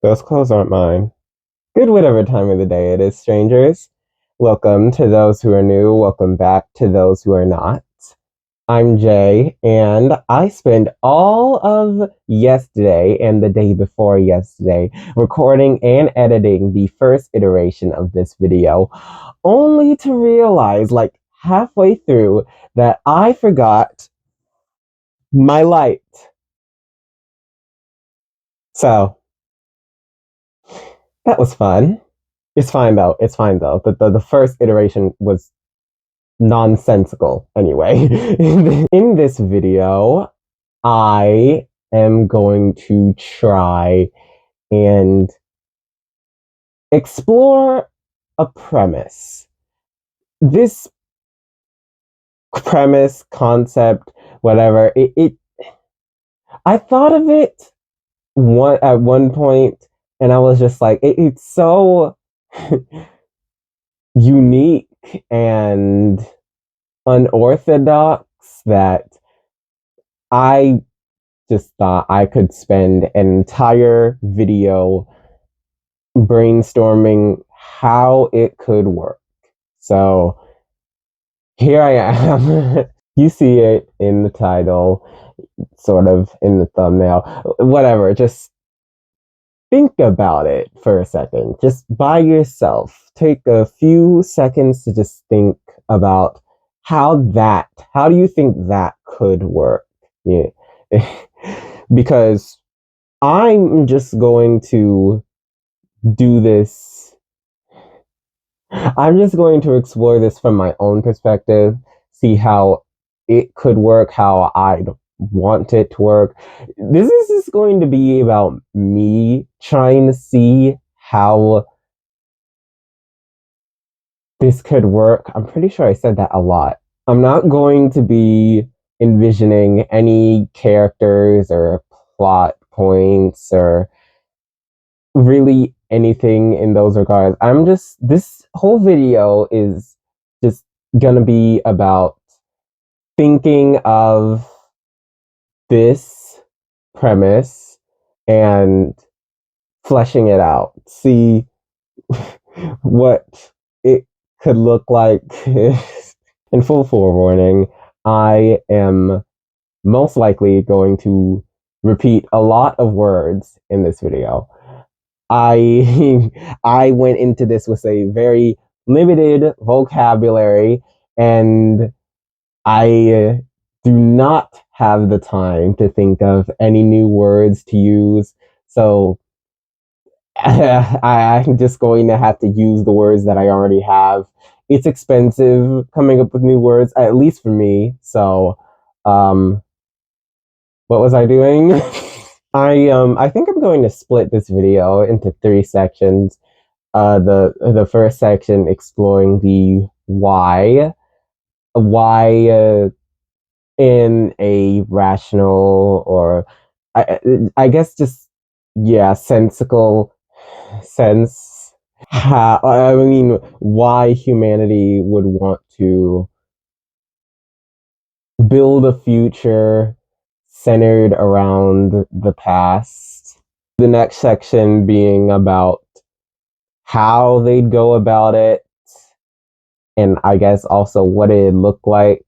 Those clothes aren't mine. Good whatever time of the day it is, strangers. Welcome to those who are new. Welcome back to those who are not. I'm Jay, and I spent all of yesterday and the day before yesterday recording and editing the first iteration of this video, only to realize, like halfway through, that I forgot my light. So, that was fun. It's fine though. It's fine though. The first iteration was nonsensical anyway. In this video, I am going to try and explore a premise. This premise, concept, whatever, I thought of it at one point and I was just like, it's so unique and unorthodox that I just thought I could spend an entire video brainstorming how it could work. So here I am. You see it in the title, sort of in the thumbnail, whatever. Just think about it for a second, just by yourself. Take a few seconds to just think about how do you think that could work? Yeah. Because I'm just going to do this. I'm just going to explore this from my own perspective, see how it could work, how I'd want it to work. This is just going to be about me trying to see how this could work. I'm pretty sure I said that a lot. I'm not going to be envisioning any characters or plot points or really anything in those regards. This whole video is just gonna be about thinking of this premise and fleshing it out. See what it could look like. In full forewarning, I am most likely going to repeat a lot of words in this video. I I went into this with a very limited vocabulary, and I do not have the time to think of any new words to use. So I'm just going to have to use the words that I already have. It's expensive coming up with new words, at least for me. So, um, what was I doing? I think I'm going to split this video into three sections. The first section exploring the why in a rational or I guess just sensical sense. How, I mean, why humanity would want to build a future centered around the past. The next section being about how they'd go about it, and I guess also what it'd look like.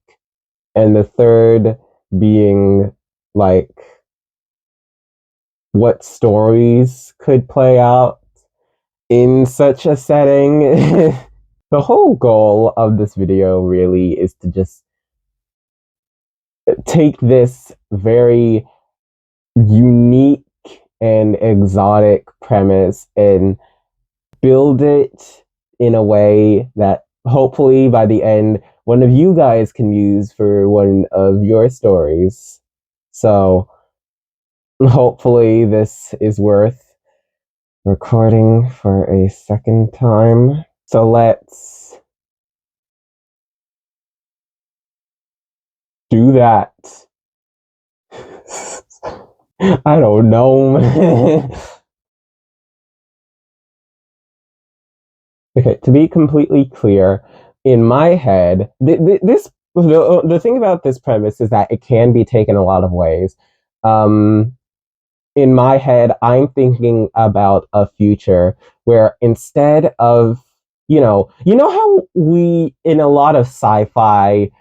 And the third being like what stories could play out in such a setting. The whole goal of this video really is to just take this very unique and exotic premise and build it in a way that hopefully by the end one of you guys can use for one of your stories. So hopefully this is worth recording for a second time. So let's do that. I don't know. Okay, to be completely clear, in my head, the thing about this premise is that it can be taken a lot of ways. Um, in my head, I'm thinking about a future where instead of, you know how we, in a lot of sci-fi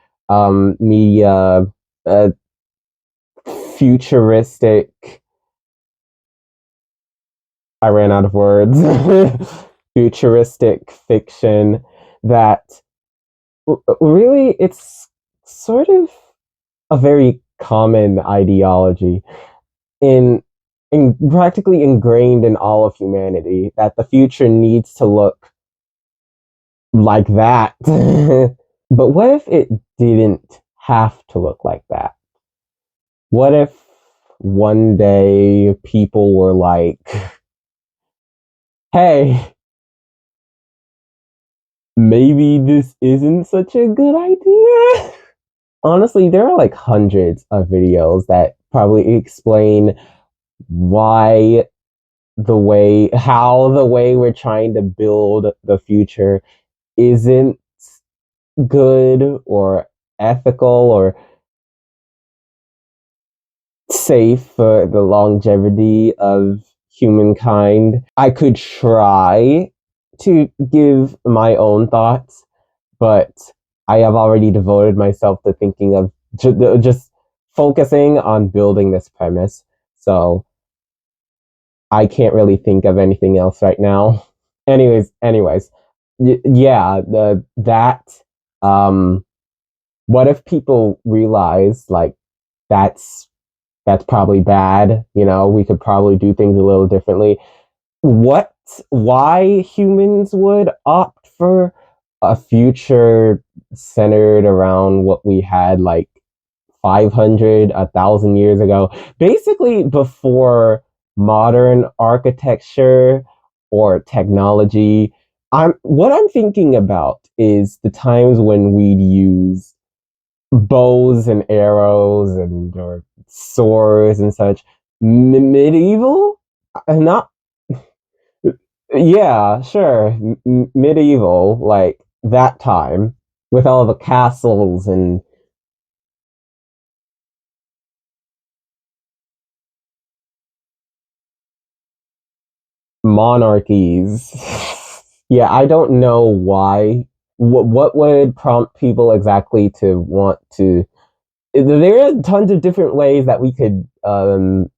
media, uh, futuristic, I ran out of words, futuristic fiction, that really it's sort of a very common ideology in practically ingrained in all of humanity, that the future needs to look like that. But what if it didn't have to look like that? What if one day people were like, hey, maybe this isn't such a good idea? Honestly, there are like hundreds of videos that probably explain why how the way we're trying to build the future isn't good or ethical or safe for the longevity of humankind. I could try to give my own thoughts, but I have already devoted myself to thinking of just focusing on building this premise. So I can't really think of anything else right now. Anyways, yeah, the that um what if people realize like that's that's probably bad, we could probably do things a little differently. What Why humans would opt for a future centered around what we had like 500, 1,000 years ago, basically before modern architecture or technology. What I'm thinking about is the times when we'd use bows and arrows and or swords and such. Medieval, not, yeah, sure, medieval, like that time with all the castles and monarchies. Yeah, I don't know why. What would prompt people exactly to want to? There are tons of different ways that we could reimagine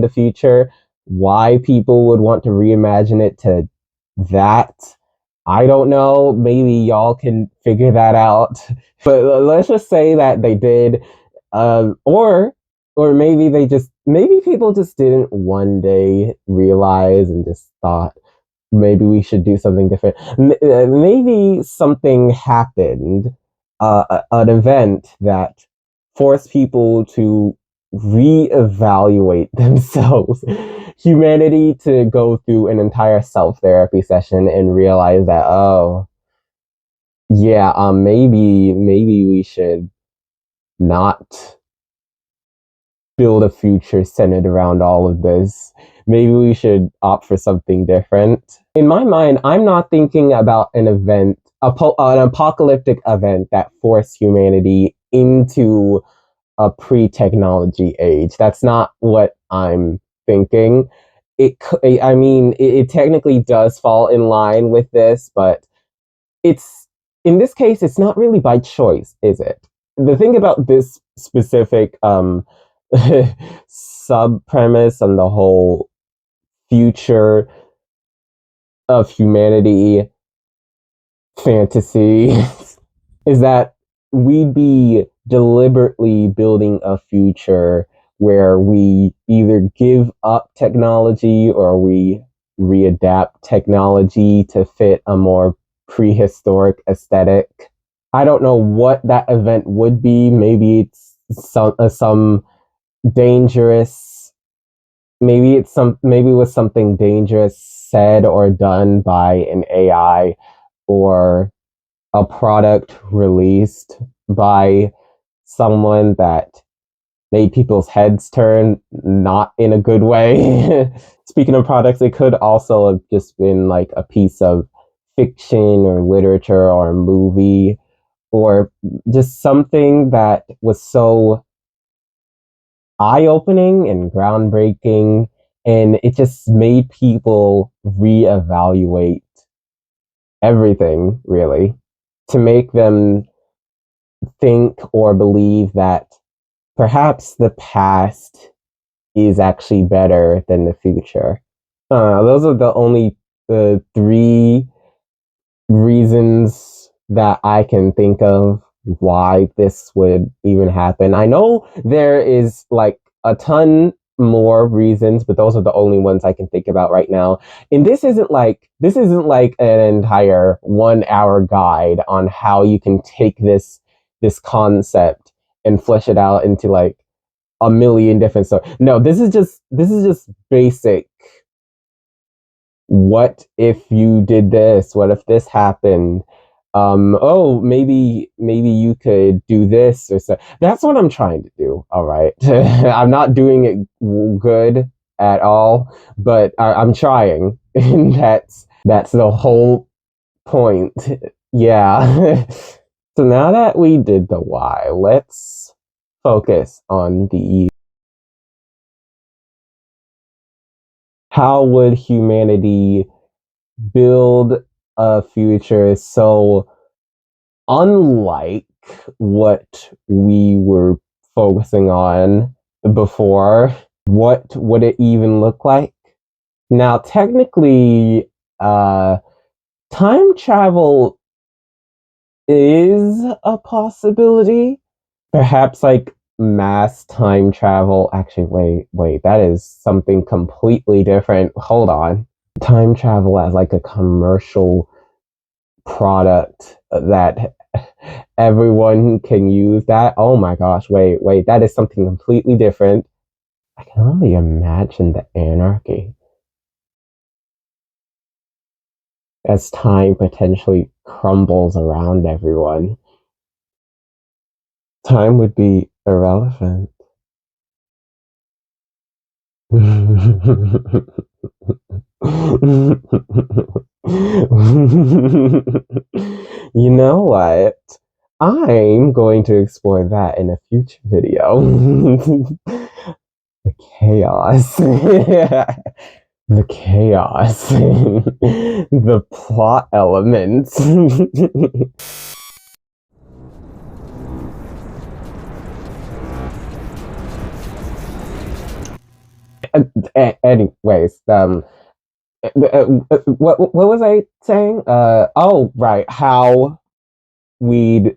the future. Why people would want to reimagine it to that, I don't know. Maybe y'all can figure that out. But let's just say that they did, or maybe maybe people just didn't one day realize and just thought maybe we should do something different. Maybe something happened, an event that forced people to reevaluate themselves. Humanity to go through an entire self therapy session and realize that, oh, yeah, maybe we should not build a future centered around all of this. Maybe we should opt for something different. In my mind, I'm not thinking about an event, an apocalyptic event that forced humanity into a pre-technology age. That's not what I'm thinking. I mean, it technically does fall in line with this, but it's in this case, it's not really by choice, is it? The thing about this specific sub premise and the whole future of humanity fantasy is that we'd be deliberately building a future where we either give up technology or we readapt technology to fit a more prehistoric aesthetic. I don't know what that event would be. Maybe it's some dangerous. Maybe it was something dangerous said or done by an AI, or a product released by someone that made people's heads turn not in a good way. Speaking of products, it could also have just been like a piece of fiction or literature or a movie, or just something that was so eye opening and groundbreaking. And it just made people reevaluate everything, really, to make them think or believe that perhaps the past is actually better than the future. Those are the only three reasons that I can think of why this would even happen. I know there is like a ton more reasons, but those are the only ones I can think about right now. And this isn't like an entire 1 hour guide on how you can take this concept and flesh it out into like a million different stories. No, this is just basic. What if you did this? What if this happened? Oh, maybe you could do this or so. That's what I'm trying to do. All right, I'm not doing it good at all, but I'm trying, and that's the whole point. Yeah. So now that we did the why, let's focus on the how would humanity build a future so unlike what we were focusing on before? What would it even look like? Now, technically, uh, time travel is a possibility. Perhaps like mass time travel. Actually, wait, that is something completely different. Hold on. Time travel as like a commercial product that everyone can use that. Oh my gosh, wait, that is something completely different. I can only imagine the anarchy as time potentially crumbles around everyone. Time would be irrelevant. You know what? I'm going to explore that in a future video. The chaos. The chaos. The plot elements. Anyways, what was I saying? Oh, right, how we'd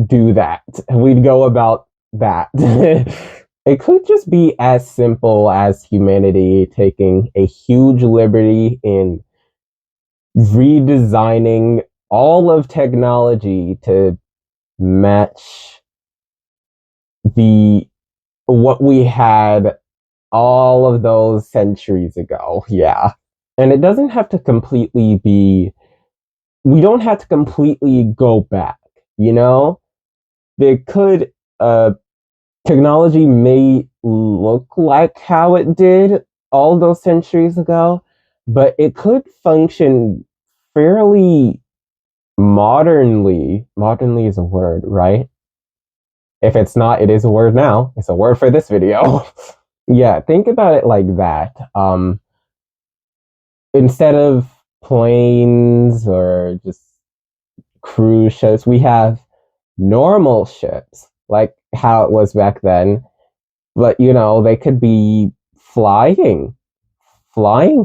do that. We'd go about that. It could just be as simple as humanity taking a huge liberty in redesigning all of technology to match the what we had all of those centuries ago. Yeah. And it doesn't have to completely be, we don't have to completely go back, you know? There could, technology may look like how it did all those centuries ago, but it could function fairly modernly. Modernly is a word, right? If it's not, it is a word now. It's a word for this video. Yeah, think about it like that. Instead of planes or just cruise ships, we have normal ships, like how it was back then. But they could be flying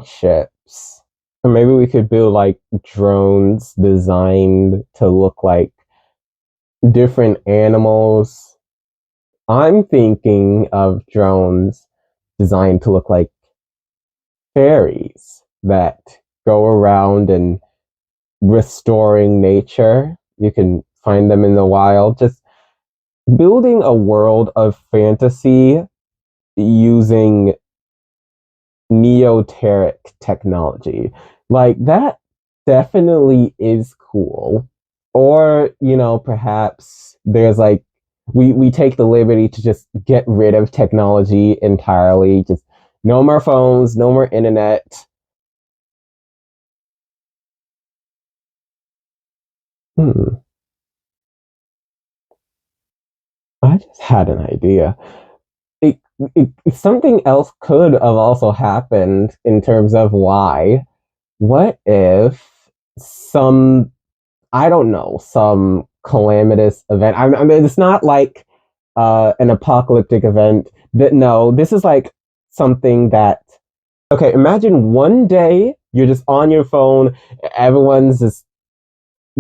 ships. Or maybe we could build like drones designed to look like different animals. I'm thinking of drones designed to look like fairies that go around and restoring nature. You can find them in the wild. Just building a world of fantasy using neoteric technology. Like that definitely is cool. Or, perhaps there's like we take the liberty to just get rid of technology entirely. Just no more phones, no more internet. Hmm. I just had an idea. something else could have also happened in terms of why. What if some, I don't know, some calamitous event? I mean, it's not like an apocalyptic event. That no, this is like something that. Okay, imagine one day you're just on your phone, everyone's just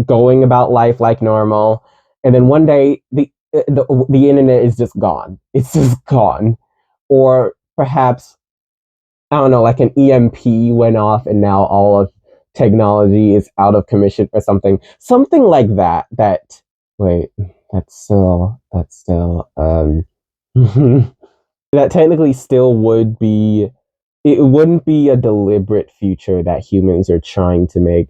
going about life like normal, and then one day the internet is just gone. It's just gone, or perhaps I don't know, like an EMP went off and now all of technology is out of commission or something. Something like that. That wait, that's still that technically still would be, it wouldn't be a deliberate future that humans are trying to make.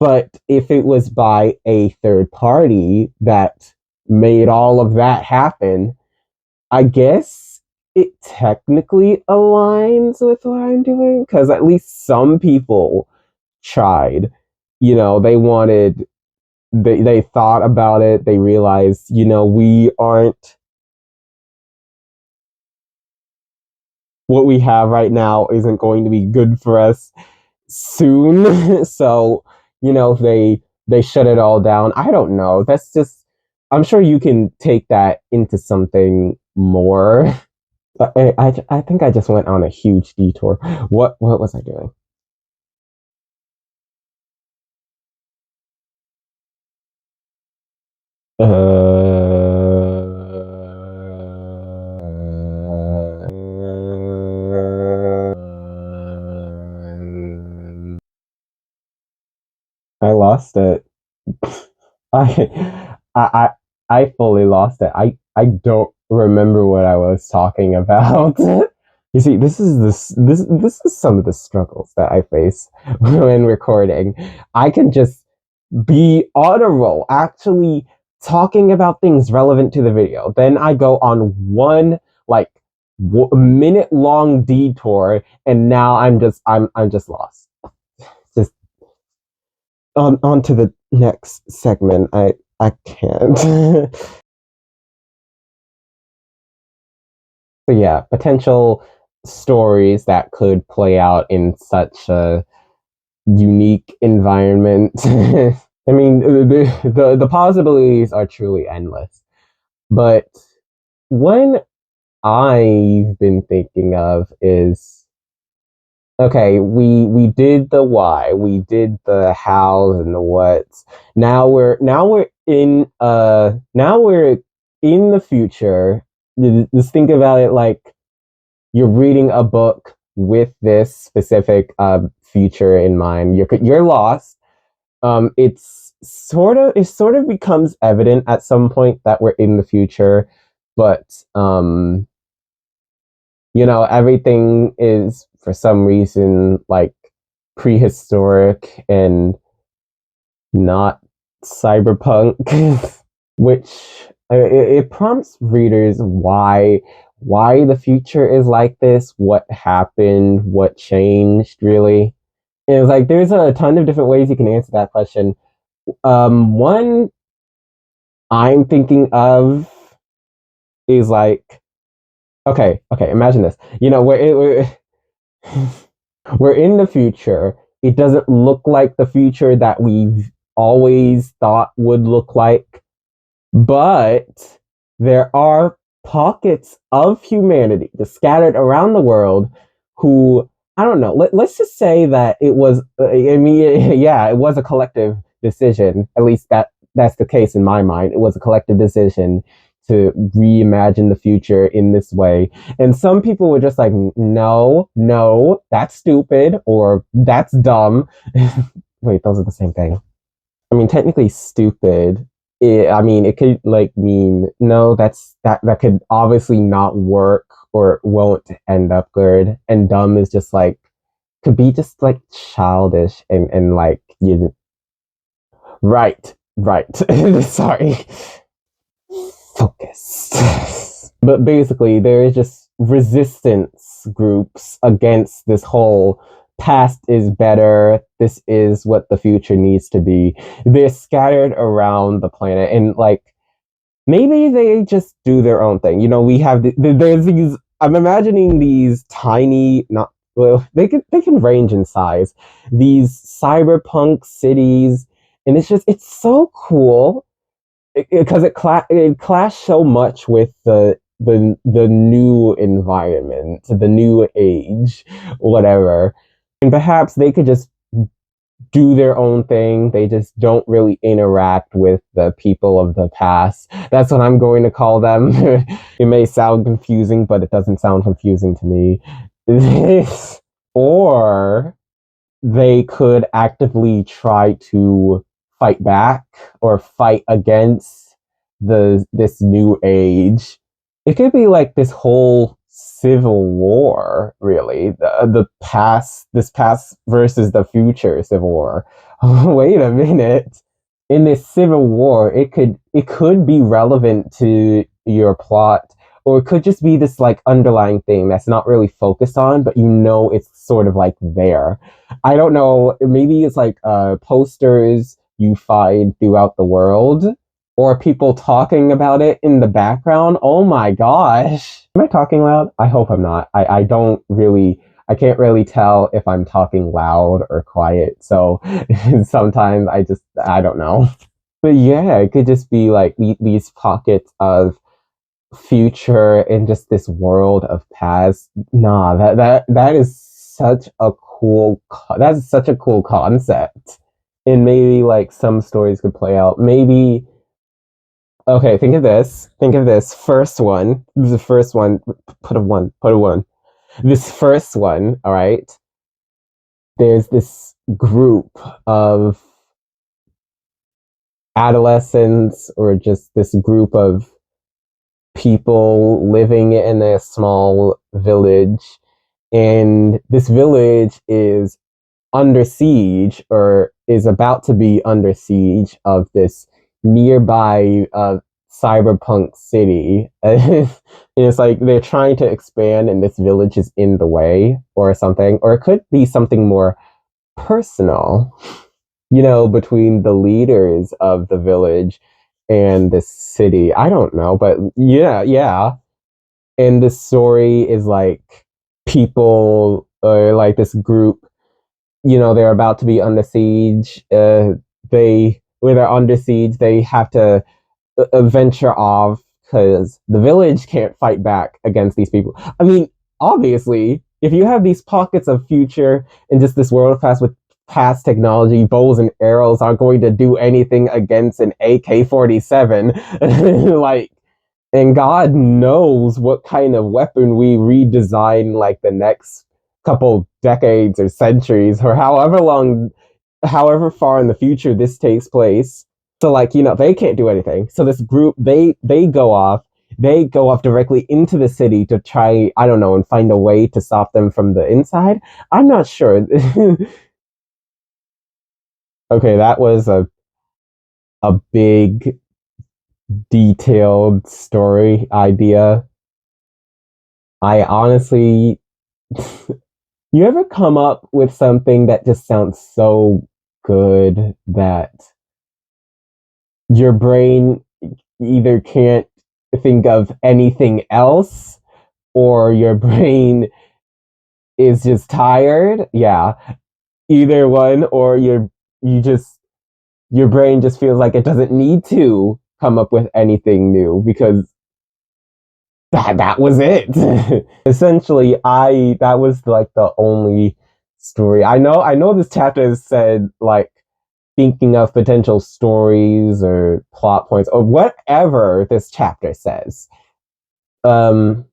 But if it was by a third party that made all of that happen, I guess it technically aligns with what I'm doing because at least some people tried. You know, they wanted, they thought about it, they realized, we aren't, what we have right now isn't going to be good for us soon. So, they shut it all down. I don't know. That's just, I'm sure you can take that into something more. I think I just went on a huge detour. What was I doing? I lost it. I I I fully lost it. I don't remember what I was talking about. You see, this is some of the struggles that I face when recording. I can just be on a roll, actually talking about things relevant to the video. Then I go on one like minute long detour, and now I'm just lost. Just on to the next segment. I can't. So yeah, potential stories that could play out in such a unique environment. I mean, the possibilities are truly endless. But one I've been thinking of is, okay, we did the why, we did the hows and the whats. Now we're in the future. Just think about it like you're reading a book with this specific future in mind. You're lost. It sort of becomes evident at some point that we're in the future, but everything is for some reason like prehistoric and not cyberpunk, which it prompts readers why the future is like this, what happened, what changed really. And it's like there's a ton of different ways you can answer that question. One I'm thinking of is like, okay, imagine this. We're in the future. It doesn't look like the future that we've always thought would look like, but there are pockets of humanity just scattered around the world who, I don't know, let's just say that it was, I mean, yeah, it was a collective decision. At least that's the case in my mind. It was a collective decision to reimagine the future in this way. And some people were just like, no, that's stupid or that's dumb. Wait, those are the same thing. I mean, technically, stupid. I mean, it could like mean no. That could obviously not work or won't end up good. And dumb is just like could be just like childish and like you. Right. Sorry. Focused. But basically, there is just resistance groups against this whole past is better. This is what the future needs to be. They're scattered around the planet, and like maybe they just do their own thing. We have there's these I'm imagining these tiny, not well, they can range in size. These cyberpunk cities, and it's so cool because it clashed so much with the new environment, the new age, whatever. And perhaps they could just do their own thing. They just don't really interact with the people of the past. That's what I'm going to call them. It may sound confusing, but it doesn't sound confusing to me. Or they could actively try to fight back or fight against this new age. It could be like this whole civil war, really. The past, this past versus the future civil war. Wait a minute. In this civil war, it could be relevant to your plot, or it could just be this like underlying thing that's not really focused on, but you know it's sort of like there. I don't know. Maybe it's like posters you find throughout the world, or people talking about it in the background. Oh my gosh! Am I talking loud? I hope I'm not. I don't really. I can't really tell if I'm talking loud or quiet. So sometimes I don't know. But yeah, it could just be like these pockets of future and just this world of past. Nah, that is such a that's such a cool concept. And maybe like some stories could play out. Maybe okay, think of this. Think of this first one. This is the first one. Put a one. Put a one. This first one, all right. There's this group of adolescents or just this group of people living in a small village, and this village is under siege or is about to be under siege of this nearby cyberpunk city. And it's like they're trying to expand and this village is in the way or something, or it could be something more personal, between the leaders of the village and the city. I don't know, but yeah, yeah. And the story is like people or like this group, they're about to be under siege. When they're under siege, they have to venture off because the village can't fight back against these people. I mean, obviously, if you have these pockets of future and just this world past with past technology, bows and arrows aren't going to do anything against an AK-47. Like, and God knows what kind of weapon we redesign like the next couple decades or centuries or however far in the future this takes place. So like, they can't do anything. So this group, they go off directly into the city to try, I don't know, and find a way to stop them from the inside. I'm not sure. Okay, that was a big detailed story idea. I honestly you ever come up with something that just sounds so good that your brain either can't think of anything else or your brain is just tired? Yeah, either one, or you just your brain just feels like it doesn't need to come up with anything new because that was it. Essentially, I that was like the only story. I know this chapter has said like thinking of potential stories or plot points or whatever this chapter says. Um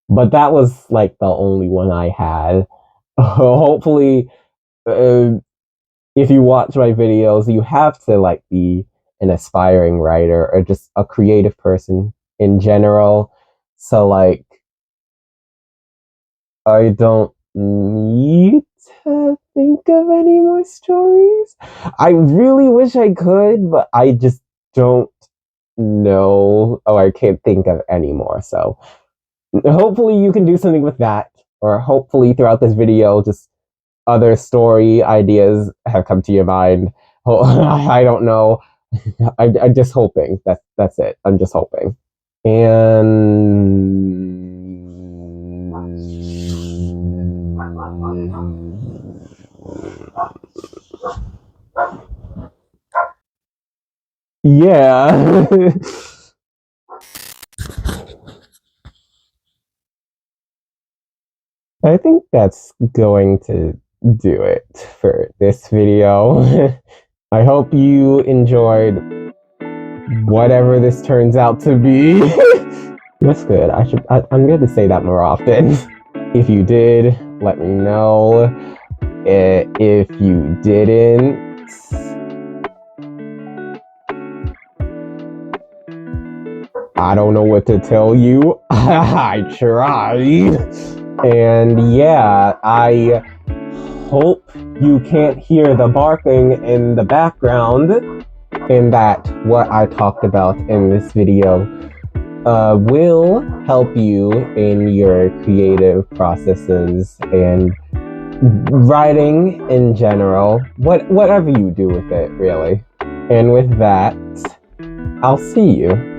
but that was like the only one I had. Hopefully uh, if you watch my videos, you have to like be an aspiring writer or just a creative person in general. So like I don't need to think of any more stories. I really wish I could, but I just don't know. Oh, I can't think of any more. So hopefully you can do something with that, or hopefully throughout this video, just other story ideas have come to your mind. I don't know. I'm just hoping. That's it. I'm just hoping. And Yeah. I think that's going to do it for this video. I hope you enjoyed whatever this turns out to be. That's good. I'm going to say that more often. If you did, let me know. If you didn't, I don't know what to tell you. I tried. And yeah, I hope you can't hear the barking in the background, and that what I talked about in this video will help you in your creative processes and writing in general, whatever you do with it, really. And with that, I'll see you